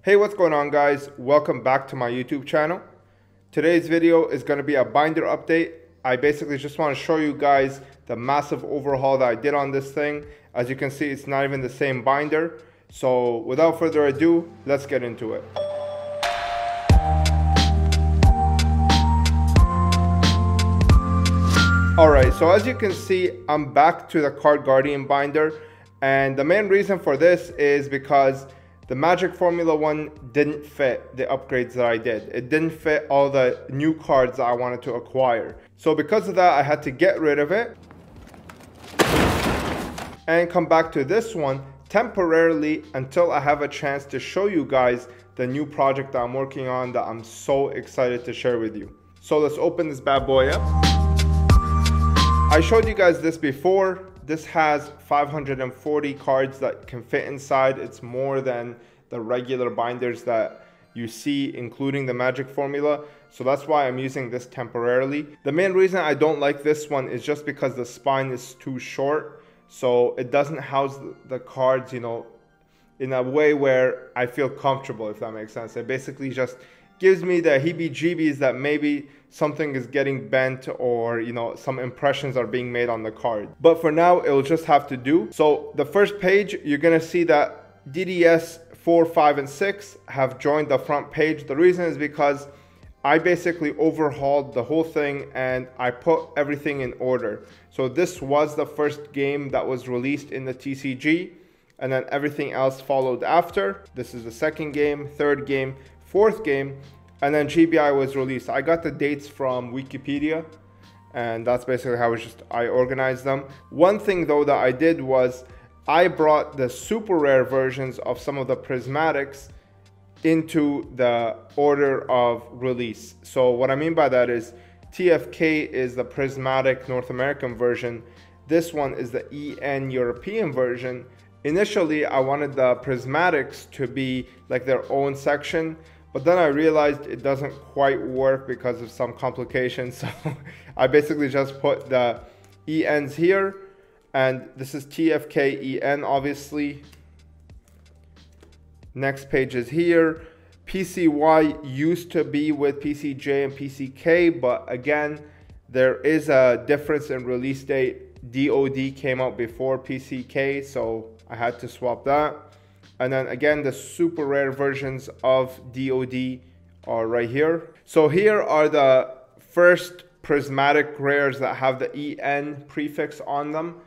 Hey, what's going on guys? Welcome back to my YouTube channel. Today's video is going to be a binder update. I basically just want to show you guys the massive overhaul that I did on this thing. As you can see, it's not even the same binder. So without further ado, let's get into it. Alright, so as you can see, I'm back to the Card Guardian binder. And the main reason for this is because the Magic Formula 1 didn't fit the upgrades that I did. It didn't fit all the new cards that I wanted to acquire. So because of that, I had to get rid of it and come back to this one temporarily until I have a chance to show you guys the new project that I'm working on that I'm so excited to share with you. So let's open this bad boy up. I showed you guys this before. This has 540 cards that can fit inside. It's more than the regular binders that you see, including the Magic Formula. So that's why I'm using this temporarily. The main reason I don't like this one is just because the spine is too short. So it doesn't house the cards, you know, in a way where I feel comfortable, if that makes sense. It basically just gives me the heebie-jeebies that maybe something is getting bent or, you know, some impressions are being made on the card. But for now, it'll just have to do. So the first page, you're gonna see that DDS 4, 5, and 6 have joined the front page. The reason is because I basically overhauled the whole thing and I put everything in order. So this was the first game that was released in the TCG, and then everything else followed after. This is the second game, third game, fourth game, and then GBI was released. I got the dates from Wikipedia, and that's basically how I organized them. One thing though that I did was I brought the super rare versions of some of the prismatics into the order of release. So what I mean by that is TFK is the prismatic North American version. This one is the EN European version. Initially, I wanted the prismatics to be like their own section, but then I realized it doesn't quite work because of some complications. So I basically just put the ENs here, and this is TFK EN, obviously. Next page is here. PCY used to be with PCJ and PCK, but again, there is a difference in release date. DOD came out before PCK, so I had to swap that. And then again, the super rare versions of DOD are right here. So here are the first prismatic rares that have the EN prefix on them.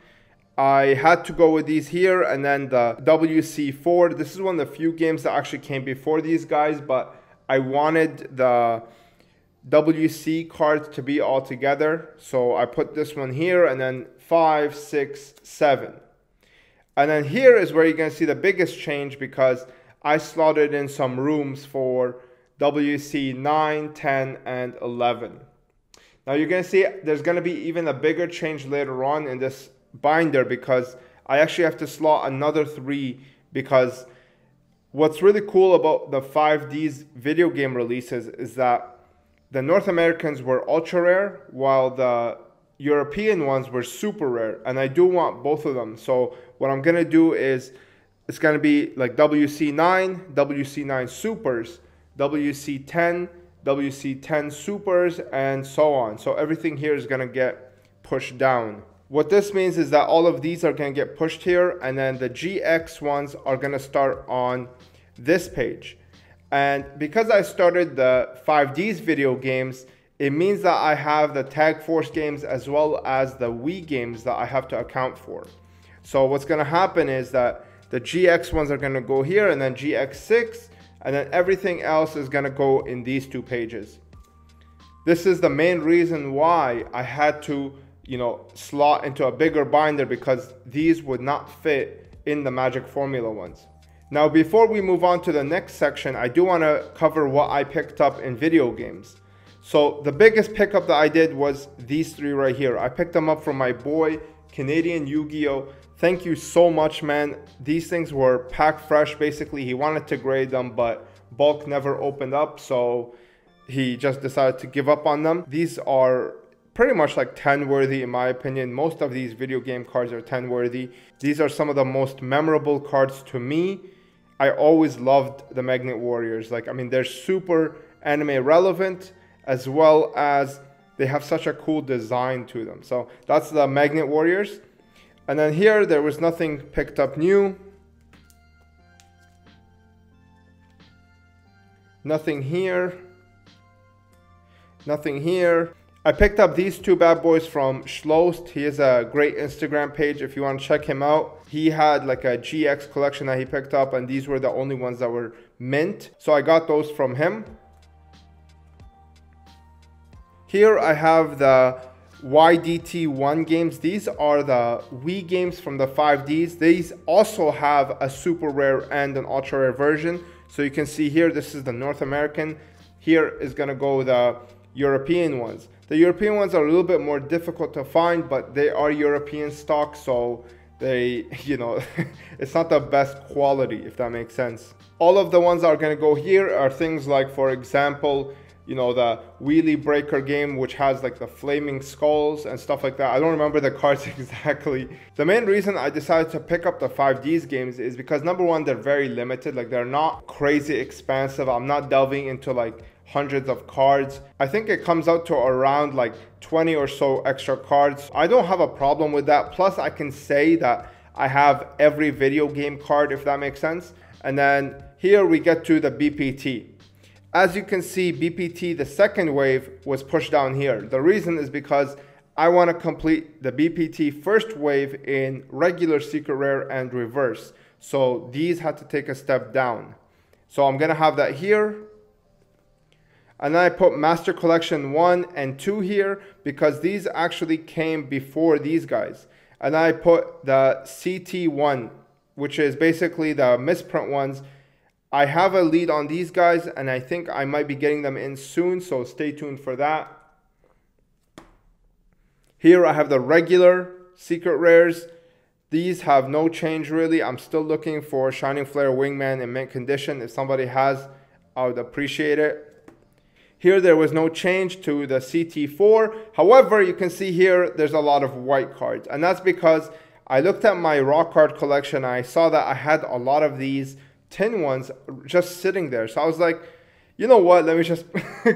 I had to go with these here, and then the WC4. This is one of the few games that actually came before these guys, but I wanted the WC cards to be all together. So I put this one here, and then 5, 6, 7. And then here is where you're going to see the biggest change, because I slotted in some rooms for WC 9, 10, and 11. Now you're going to see there's going to be even a bigger change later on in this binder, because I actually have to slot another 3, because what's really cool about the 5D's video game releases is that the North Americans were ultra rare while the European ones were super rare, and I do want both of them. So what I'm gonna do is it's gonna be like WC9, WC9 supers, WC10, WC10 supers, and so on. So everything here is gonna get pushed down. What this means is that all of these are gonna get pushed here, and then the GX ones are gonna start on this page. And because I started the 5D's video games, it means that I have the Tag Force games as well as the Wii games that I have to account for. So what's going to happen is that the GX ones are going to go here, and then GX6, and then everything else is going to go in these 2 pages. This is the main reason why I had to, you know, slot into a bigger binder, because these would not fit in the Magic Formula ones. Now, before we move on to the next section, I do want to cover what I picked up in video games. So the biggest pickup that I did was these 3 right here. I picked them up from my boy, Canadian Yu-Gi-Oh! Thank you so much, man. These things were packed fresh. Basically, he wanted to grade them, but bulk never opened up, so he just decided to give up on them. These are pretty much like 10 worthy in my opinion. Most of these video game cards are 10 worthy. These are some of the most memorable cards to me I always loved the Magnet Warriors. Like, I mean, they're super anime relevant, as well as they have such a cool design to them. So that's the Magnet Warriors. And then here, there was nothing picked up new. Nothing here. Nothing here. I picked up these two bad boys from Schlost. He has a great Instagram page if you want to check him out. He had like a GX collection that he picked up, and these were the only ones that were mint. So I got those from him. Here I have the YDT1 games. These are the Wii games from the 5Ds. These also have a super rare and an ultra rare version. So you can see here, this is the North American. Here is gonna go the European ones. The European ones are a little bit more difficult to find, but they are European stock, so they, you know, it's not the best quality, if that makes sense. All of the ones that are gonna go here are things like, for example, you know, the Wheelie Breaker game, which has like the flaming skulls and stuff like that. I don't remember the cards exactly. The main reason I decided to pick up the 5Ds games is because, number one, they're very limited. Like, they're not crazy expansive. I'm not delving into like hundreds of cards. I think it comes out to around like 20 or so extra cards. I don't have a problem with that. Plus, I can say that I have every video game card, if that makes sense. And then here we get to the BPT. As you can see, BPT, the second wave, was pushed down here. The reason is because I want to complete the BPT first wave in regular secret rare and reverse. So these had to take a step down. So I'm going to have that here. And then I put Master Collection 1 and 2 here because these actually came before these guys. And I put the CT1, which is basically the misprint ones. I have a lead on these guys, and I think I might be getting them in soon, so stay tuned for that. Here I have the regular secret rares. These have no change really. I'm still looking for Shining Flare Wingman in mint condition. If somebody has, I would appreciate it. Here there was no change to the CT4. However, you can see here there's a lot of white cards, and that's because I looked at my raw card collection and I saw that I had a lot of these tin ones just sitting there. So I was like, you know what, let me just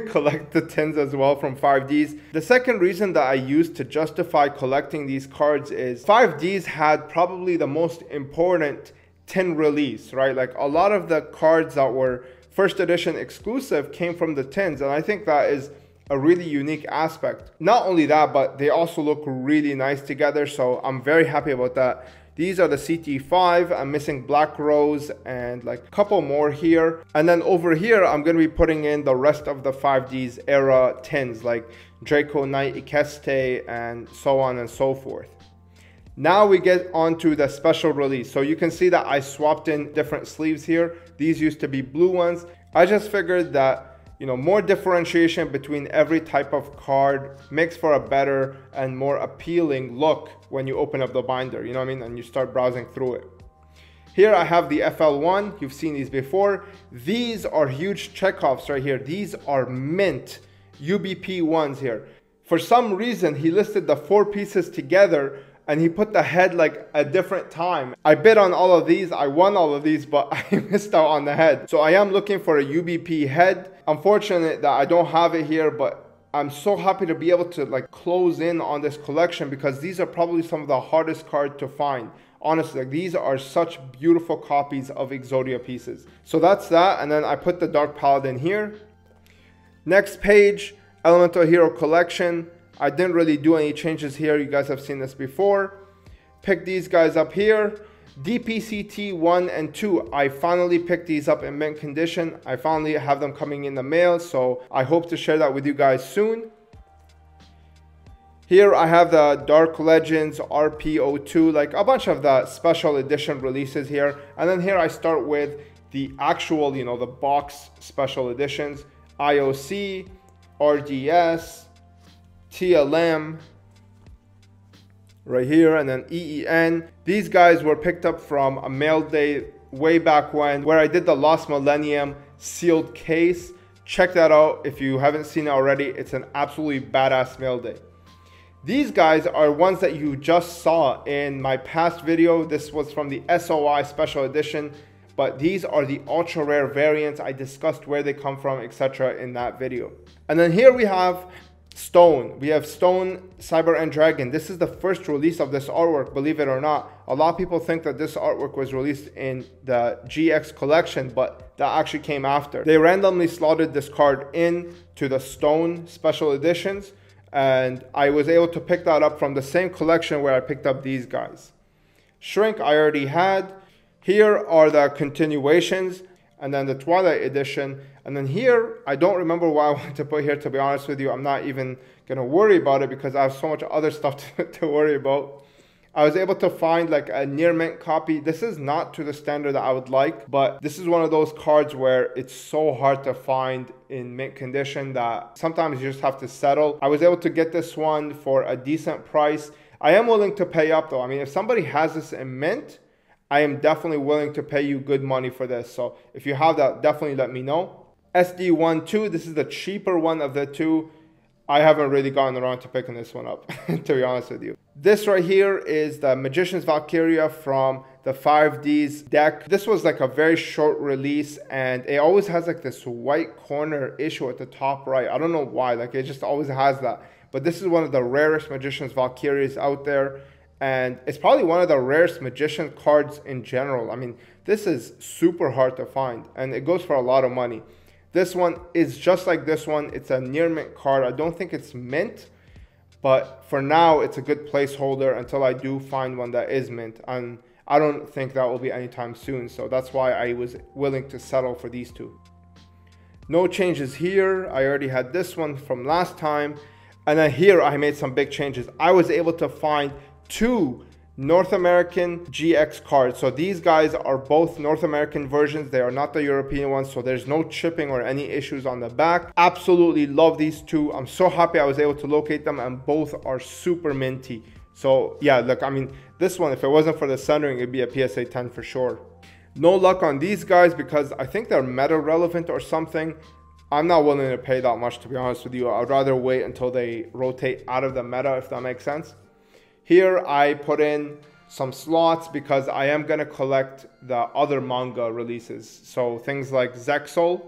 collect the tins as well from 5Ds. The second reason that I used to justify collecting these cards is 5Ds had probably the most important tin release, right? Like, a lot of the cards that were first edition exclusive came from the tins, and I think that is a really unique aspect. Not only that, but they also look really nice together, so I'm very happy about that. These are the CT5. I'm missing Black Rose and like a couple more here. And then over here, I'm going to be putting in the rest of the 5Ds era tins like Draco Knight, Ikeste, and so on and so forth. Now we get onto the special release. So you can see that I swapped in different sleeves here. These used to be blue ones. I just figured that, you know, more differentiation between every type of card makes for a better and more appealing look when you open up the binder, you know what I mean, and you start browsing through it. Here I have the FL1. You've seen these before. These are huge checkoffs right here. These are mint UBP ones here. For some reason, he listed the 4 pieces together and he put the head like a different time. I bid on all of these, I won all of these, but I missed out on the head. So I am looking for a UBP head. Unfortunate that I don't have it here, but I'm so happy to be able to like close in on this collection because these are probably some of the hardest cards to find. Honestly, like, these are such beautiful copies of Exodia pieces. So that's that, and then I put the Dark Paladin here. Next page, Elemental Hero Collection. I didn't really do any changes here. You guys have seen this before. Pick these guys up here. DPCT 1 and 2. I finally picked these up in mint condition. I finally have them coming in the mail, so I hope to share that with you guys soon. Here I have the Dark Legends RP02, like a bunch of the special edition releases here. And then here I start with the actual, you know, the box special editions. IOC, RDS, TLM, right here, and then EEN. These guys were picked up from a mail day way back when, where I did the Lost Millennium sealed case. Check that out if you haven't seen it already. It's an absolutely badass mail day. These guys are ones that you just saw in my past video. This was from the SOI special edition. but these are the ultra rare variants. I discussed where they come from, etc. in that video. And then here we have Stone. We have Stone Cyber End Dragon. This is the first release of this artwork, believe it or not. A lot of people think that this artwork was released in the GX collection, but that actually came after. They randomly slotted this card in to the Stone special editions, and I was able to pick that up from the same collection where I picked up these guys. Shrink I already had. Here are the continuations, and then the Twilight edition. And then here, I don't remember what I wanted to put here, to be honest with you. I'm not even going to worry about it because I have so much other stuff to worry about. I was able to find like a near mint copy. This is not to the standard that I would like, but this is one of those cards where it's so hard to find in mint condition that sometimes you just have to settle. I was able to get this one for a decent price. I am willing to pay up though. I mean, if somebody has this in mint, I am definitely willing to pay you good money for this. So if you have that, definitely let me know. SD12, this is the cheaper one of the two. I haven't really gotten around to picking this one up, to be honest with you. This right here is the Magician's Valkyria from the 5Ds deck. This was like a very short release, and it always has like this white corner issue at the top right. I don't know why, like it just always has that. But this is one of the rarest Magician's Valkyries out there. And it's probably one of the rarest Magician cards in general. I mean, this is super hard to find, and it goes for a lot of money. This one is just like this one. It's a near mint card. I don't think it's mint, but for now, it's a good placeholder until I do find one that is mint. And I don't think that will be anytime soon. So that's why I was willing to settle for these two. No changes here. I already had this one from last time. And then here, I made some big changes. I was able to find two North American GX cards. So these guys are both North American versions. They are not the European ones. So there's no chipping or any issues on the back. Absolutely love these two. I'm so happy I was able to locate them, and both are super minty. So yeah, look, I mean, this one, if it wasn't for the centering, it'd be a PSA 10 for sure. No luck on these guys because I think they're meta relevant or something. I'm not willing to pay that much, to be honest with you. I'd rather wait until they rotate out of the meta, if that makes sense. Here I put in some slots because I am going to collect the other manga releases. So things like Zexal,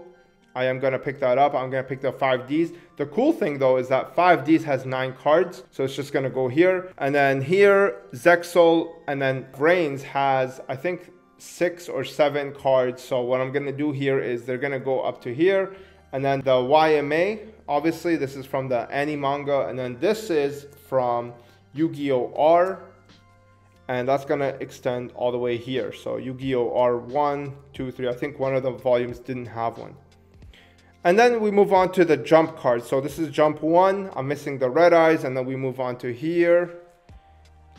I am going to pick that up. I'm going to pick the 5Ds. The cool thing though is that 5Ds has 9 cards. So it's just going to go here. And then here, Zexal, and then Brains has, I think, 6 or 7 cards. So what I'm going to do here is they're going to go up to here. And then the YMA, obviously this is from the Annie manga. And then this is from Yu-Gi-Oh! R, and that's gonna extend all the way here. So Yu-Gi-Oh! R1, 2, 3, I think one of the volumes didn't have one. And then we move on to the Jump cards. So this is Jump 1, I'm missing the Red Eyes, and then we move on to here.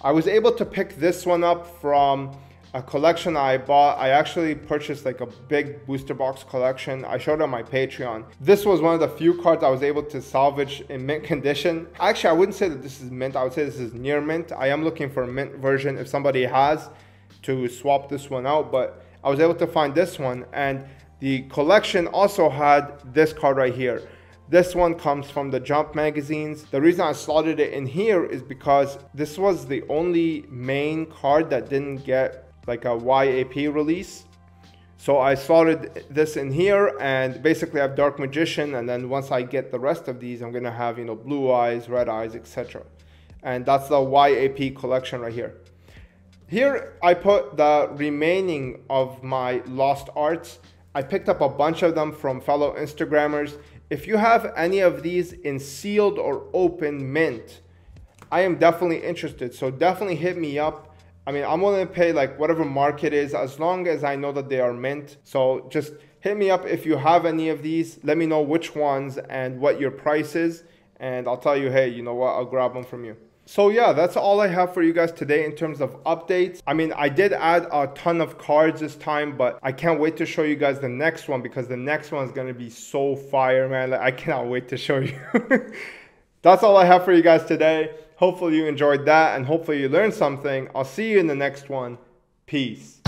I was able to pick this one up from a collection I bought. I actually purchased like a big booster box collection. I showed on my Patreon. This was one of the few cards I was able to salvage in mint condition. Actually, I wouldn't say that this is mint. I would say this is near mint. I am looking for a mint version if somebody has to swap this one out, but I was able to find this one, and the collection also had this card right here. This one comes from the Jump magazines. The reason I slotted it in here is because this was the only main card that didn't get like a YAP release. So I slotted this in here, and basically I have Dark Magician, and then once I get the rest of these, I'm gonna have, you know, Blue Eyes, Red Eyes, etc. And that's the YAP collection right here. Here I put the remaining of my lost arts. I picked up a bunch of them from fellow Instagrammers. If you have any of these in sealed or open mint, I am definitely interested. So definitely hit me up. I mean, I'm willing to pay like whatever market is, as long as I know that they are mint. So just hit me up if you have any of these. Let me know which ones and what your price is, and I'll tell you, hey, you know what, I'll grab them from you. So yeah, that's all I have for you guys today in terms of updates. I mean, I did add a ton of cards this time, but I can't wait to show you guys the next one, because the next one is going to be so fire, man. Like, I cannot wait to show you. That's all I have for you guys today. Hopefully you enjoyed that, and hopefully you learned something. I'll see you in the next one. Peace.